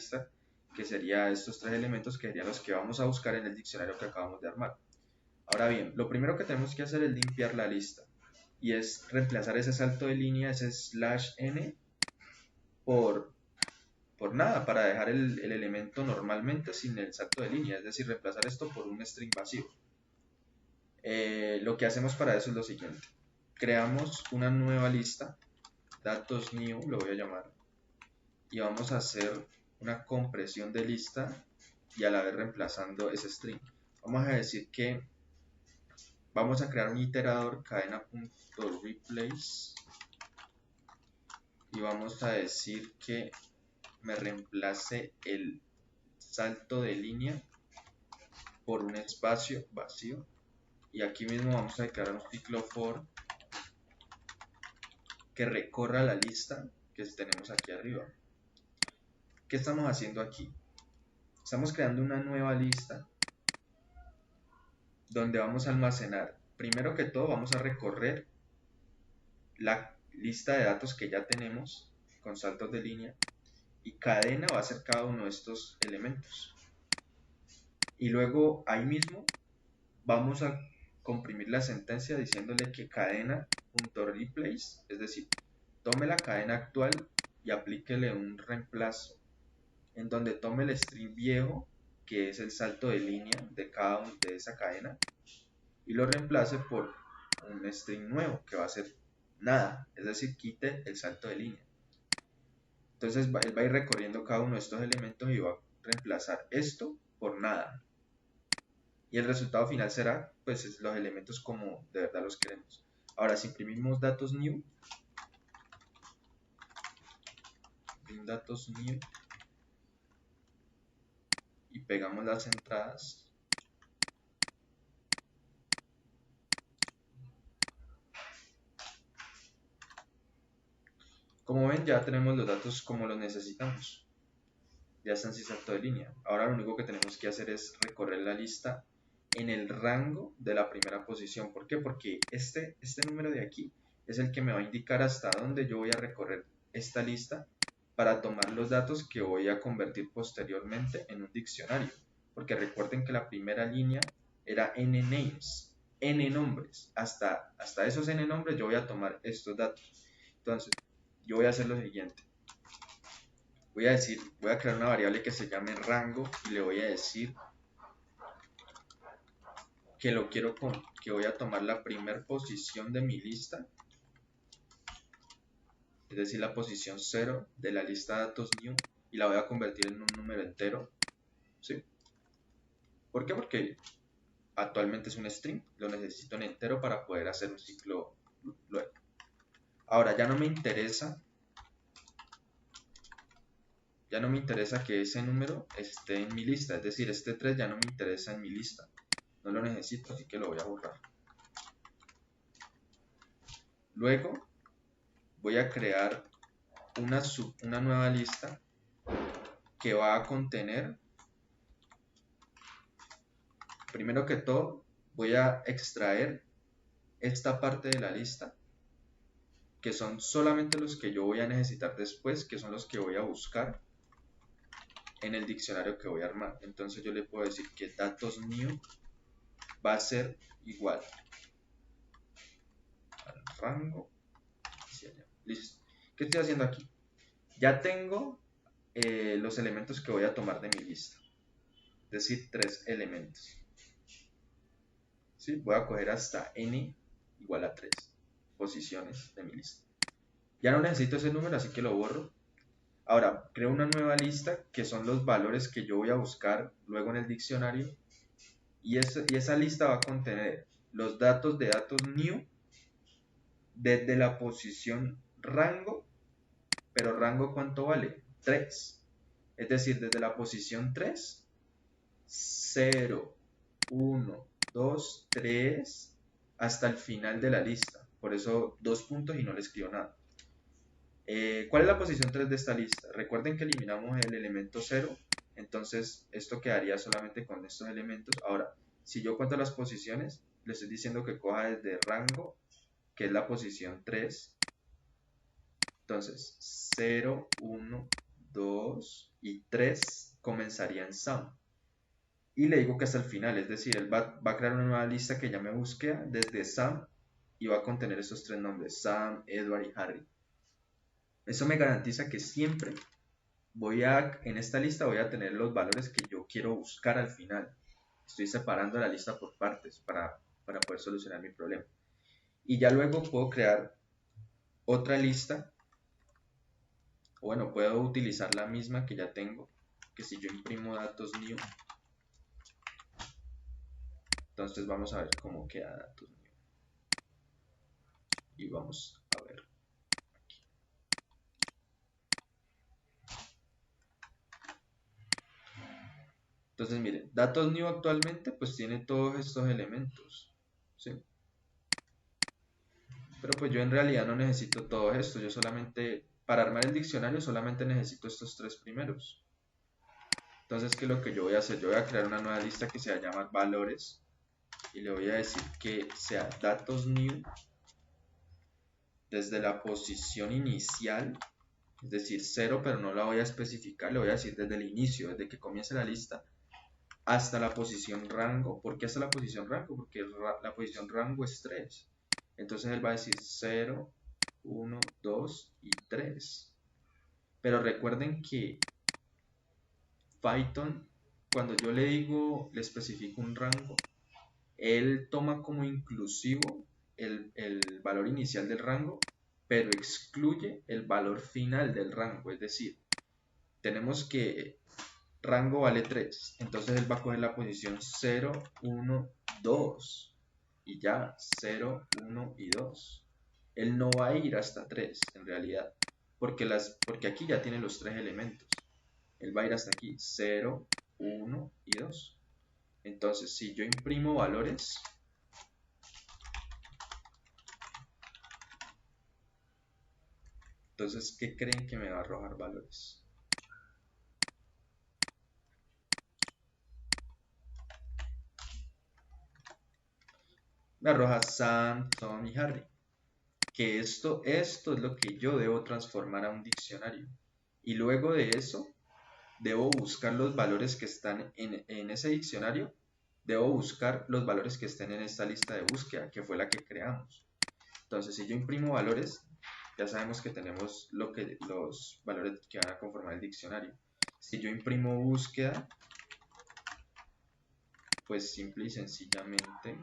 lista, que sería estos 3 elementos que serían los que vamos a buscar en el diccionario que acabamos de armar. Ahora bien, lo primero que tenemos que hacer es limpiar la lista, y es reemplazar ese salto de línea, ese /n, por nada, para dejar el elemento normalmente sin el salto de línea, es decir, reemplazar esto por un string vacío. Lo que hacemos para eso es lo siguiente: creamos una nueva lista, datos new lo voy a llamar, y vamos a hacer una compresión de lista y a la vez reemplazando ese string. Vamos a decir que vamos a crear un iterador cadena.replace y vamos a decir que me reemplace el salto de línea por un espacio vacío, y aquí mismo vamos a declarar un ciclo for que recorra la lista que tenemos aquí arriba. ¿Qué estamos haciendo aquí? Estamos creando una nueva lista donde vamos a almacenar, primero que todo vamos a recorrer la lista de datos que ya tenemos con saltos de línea, y cadena va a ser cada uno de estos elementos, y luego ahí mismo vamos a comprimir la sentencia diciéndole que cadena.replace, es decir, tome la cadena actual y aplíquele un reemplazo en donde tome el string viejo, que es el salto de línea de cada uno de esa cadena, y lo reemplace por un string nuevo que va a ser nada, es decir, quite el salto de línea. Entonces él va a ir recorriendo cada uno de estos elementos y va a reemplazar esto por nada, y el resultado final será pues los elementos como de verdad los queremos. Ahora, si imprimimos datos new, y pegamos las entradas, como ven, ya tenemos los datos como los necesitamos, ya están sin salto de línea. Ahora lo único que tenemos que hacer es recorrer la lista en el rango de la primera posición. ¿Por qué? Porque este número de aquí es el que me va a indicar hasta dónde yo voy a recorrer esta lista para tomar los datos que voy a convertir posteriormente en un diccionario. Porque recuerden que la primera línea era n names, n nombres. Hasta esos n nombres yo voy a tomar estos datos. Entonces, yo voy a hacer lo siguiente. Voy a crear una variable que se llame rango y le voy a decir que que voy a tomar la primera posición de mi lista, es decir, la posición 0 de la lista datos new, y la voy a convertir en un número entero, ¿sí? ¿Por qué? Porque actualmente es un string, lo necesito en entero para poder hacer un ciclo luego. Ahora ya no me interesa que ese número esté en mi lista, es decir, este 3 ya no me interesa en mi lista, no lo necesito, así que lo voy a borrar. Luego voy a crear una nueva lista que va a contener, primero que todo, voy a extraer esta parte de la lista, que son solamente los que yo voy a necesitar después, que son los que voy a buscar en el diccionario que voy a armar. Entonces yo le puedo decir que datos new va a ser igual al rango. Listo. ¿Qué estoy haciendo aquí? Ya tengo los elementos que voy a tomar de mi lista, es decir, 3 elementos. ¿Sí? Voy a coger hasta n igual a 3 posiciones de mi lista. Ya no necesito ese número, así que lo borro. Ahora, creo una nueva lista que son los valores que yo voy a buscar luego en el diccionario, y esa lista va a contener los datos de datos new desde la posición rango, pero rango ¿cuánto vale? 3. Es decir, desde la posición 3, 0, 1, 2, 3, hasta el final de la lista. Por eso 2 puntos y no le escribo nada. ¿Cuál es la posición 3 de esta lista? Recuerden que eliminamos el elemento 0, entonces esto quedaría solamente con estos elementos. Ahora, si yo cuento las posiciones, le estoy diciendo que coja desde rango, que es la posición 3. Entonces, 0, 1, 2, y 3 comenzaría en Sam. Y le digo que hasta el final, es decir, él va a crear una nueva lista que llame búsqueda desde Sam y va a contener esos 3 nombres, Sam, Edward y Harry. Eso me garantiza que siempre en esta lista voy a tener los valores que yo quiero buscar al final. Estoy separando la lista por partes para poder solucionar mi problema. Y ya luego puedo crear otra lista. Bueno, puedo utilizar la misma que ya tengo, que si yo imprimo datos new, entonces vamos a ver cómo queda datos new. Y vamos a ver aquí. Entonces miren, datos new actualmente pues tiene todos estos elementos, ¿sí? Pero pues yo en realidad no necesito todo esto, yo solamente, para armar el diccionario solamente necesito estos 3 primeros. Entonces, ¿qué es lo que yo voy a hacer? Yo voy a crear una nueva lista que se va a llamar valores y le voy a decir que sea datos new desde la posición inicial, es decir, 0, pero no la voy a especificar, le voy a decir desde el inicio, desde que comience la lista, hasta la posición rango. ¿Por qué hasta la posición rango? Porque la posición rango es 3. Entonces él va a decir 0, 1, 2 y 3. Pero recuerden que Python, cuando yo le digo, le especifico un rango, él toma como inclusivo el valor inicial del rango, pero excluye el valor final del rango. Es decir, tenemos que rango vale 3, entonces él va a coger la posición 0, 1, 2 y ya 0, 1 y 2. Él no va a ir hasta 3 en realidad, porque aquí ya tiene los 3 elementos. Él va a ir hasta aquí 0, 1 y 2. Entonces, si yo imprimo valores, entonces, ¿qué creen que me va a arrojar valores? Me arroja Sam, Tom y Harry. Que esto es lo que yo debo transformar a un diccionario. Y luego de eso, debo buscar los valores que están en ese diccionario. Debo buscar los valores que estén en esta lista de búsqueda, que fue la que creamos. Entonces, si yo imprimo valores, ya sabemos que tenemos los valores que van a conformar el diccionario. Si yo imprimo búsqueda, pues simple y sencillamente,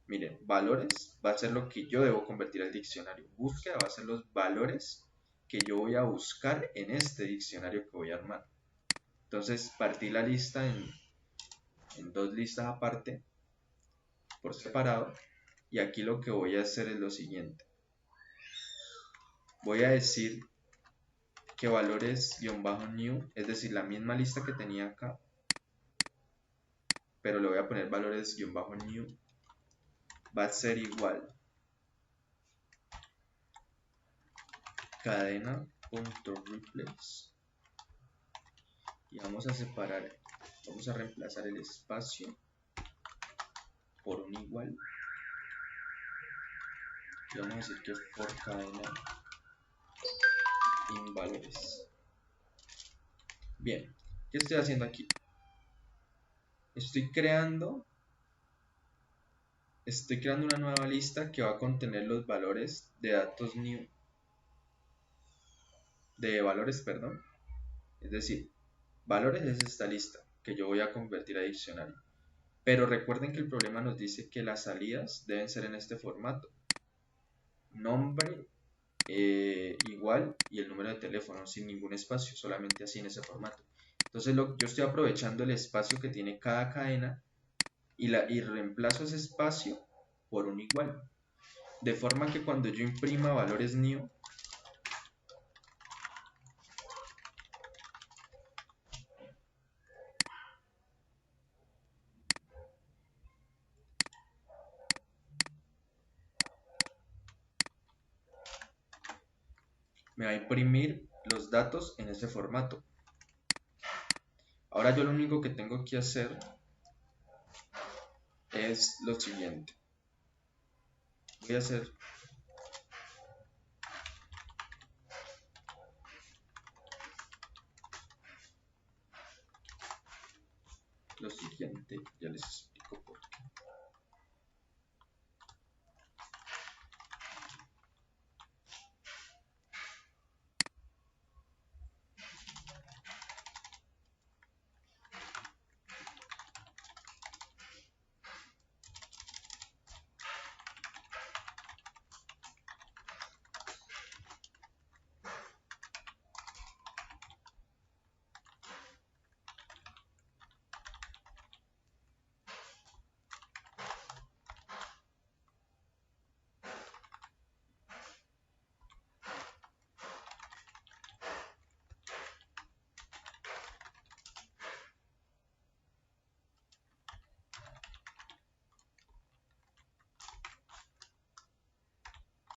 miren, valores va a ser lo que yo debo convertir al diccionario. Búsqueda va a ser los valores que yo voy a buscar en este diccionario que voy a armar. Entonces, partí la lista en 2 listas aparte, por separado, y aquí lo que voy a hacer es lo siguiente. Voy a decir que valores-new, es decir, la misma lista que tenía acá, pero le voy a poner valores-new, va a ser igual cadena.replace y vamos a reemplazar el espacio por un igual y vamos a decir que for cadena in valores. Bien, ¿qué estoy haciendo aquí? Estoy creando una nueva lista que va a contener los valores de datos new, perdón. Es decir, valores es esta lista que yo voy a convertir a diccionario. Pero recuerden que el problema nos dice que las salidas deben ser en este formato. Nombre igual y el número de teléfono sin ningún espacio, solamente así en ese formato. Entonces yo estoy aprovechando el espacio que tiene cada cadena y reemplazo ese espacio por un igual. De forma que cuando yo imprima valores new, me va a imprimir los datos en ese formato. Ahora yo lo único que tengo que hacer es lo siguiente. Voy a hacer lo siguiente, ya les explico por qué.